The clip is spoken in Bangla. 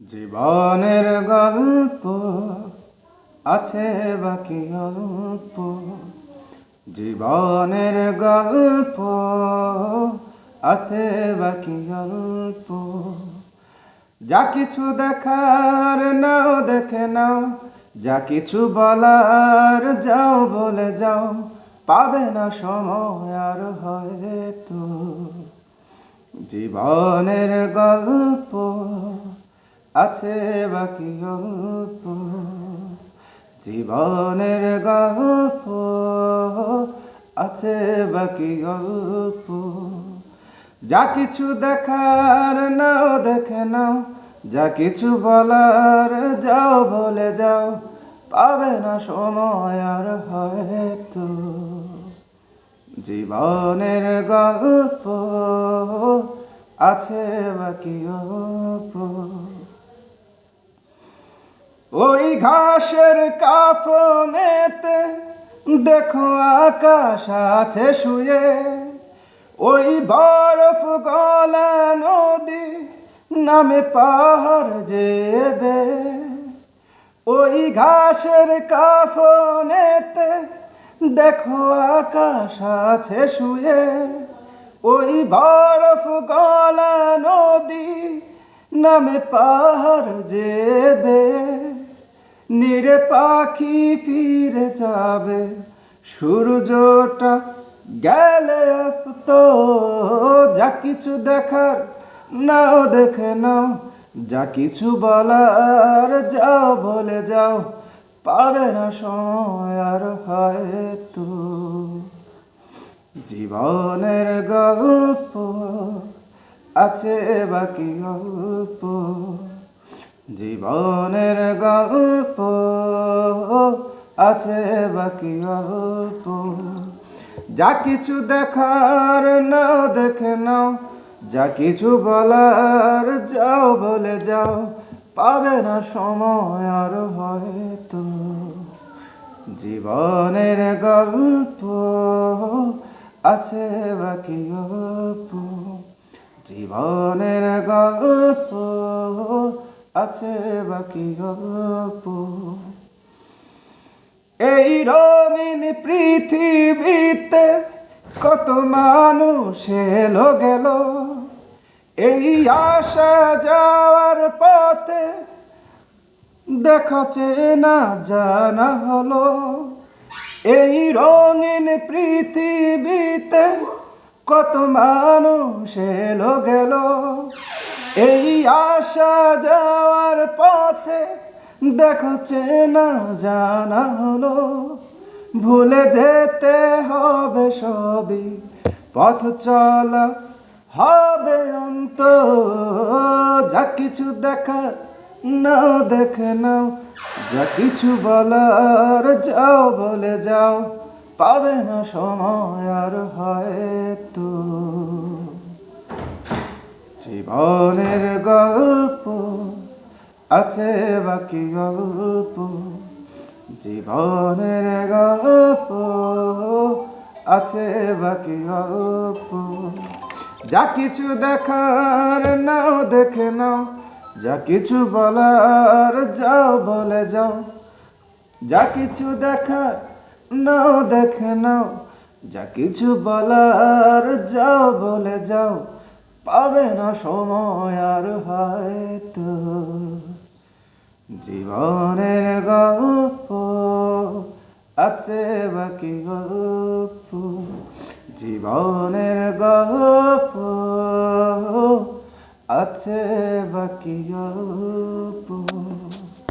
জীবনের গল্প আছে বাকি অল্প, জীবনের গল্প আছে বাকি অল্প। যা কিছু দেখার নাও দেখে নাও, যা কিছু বলার যাও বলে যাও, পাবে না সময় আর হয়তো। জীবনের গল্প আছে বাকি অল্প, জীবনের গল্প আছে বাকি অল্প। যা কিছু দেখার নাও দেখে নাও, যা কিছু বলার যাও বলে যাও, পাবে না সময় আর হয়তো। জীবনের গল্প আছে বাকি অল্প। ওই ঘাসের কাফনেতে দেখো আকাশ আছে শুয়ে, ওই বরফ গলা নদী নামে পাহাড় যেবে। ওই ঘাসের কাফনেতে দেখো আকাশ আছে শুয়ে, ওই বরফ গলা নদী নামে পাহাড় যেবে। নিরে পাখি ফিরে যাবে, সূর্যটা গেলে অস্ত। যা কিছু দেখার নাও দেখে নাও, যা কিছু বলার যাও বলে যাও, পাবে না সময় আর হয়তো। জীবনের গল্প আছে বাকি অল্প, জীবনের গল্প আছে বাকি অল্প। যা কিছু দেখার নাও দেখে নাও, যা কিছু বলার যাও বলে যাও, পাবে না সময় আর হয়তো। জীবনের গল্প আছে বাকি অল্প, জীবনের গল্প আছে বাকি অল্প। এই রঙিন পৃথিবীতে কত মানুষ এলো গেল, এই আসা যাওয়ার পথে দেখা চেনা জানা হলো। এই রঙিন পৃথিবীতে কত মানুষ এলো গেল, এই আসা যাওয়ার পথে দেখা চেনা জানা হলো। ভুলে যেতে হবে সবই, পথ চলা হবে অন্ত। যা কিছু দেখার নাও দেখে নাও, যা কিছু বলার যাও বলে যাও, পাবে না সময় আর হয়তো। জীবনের গল্প আছে বাকি অল্প, জীবনের গল্প আছে বাকি অল্প। যা কিছু দেখার নাও দেখে নাও, যা কিছু বলার যাও বলে যাও, যা কিছু দেখার নাও দেখে নাও, যা কিছু বলার যাও বলে যাও, পাবে না সময় আর হয়তো। জীবনের গল্প আছে বাকি গল্প, জীবনের গল্প আছে বাকি গল্প।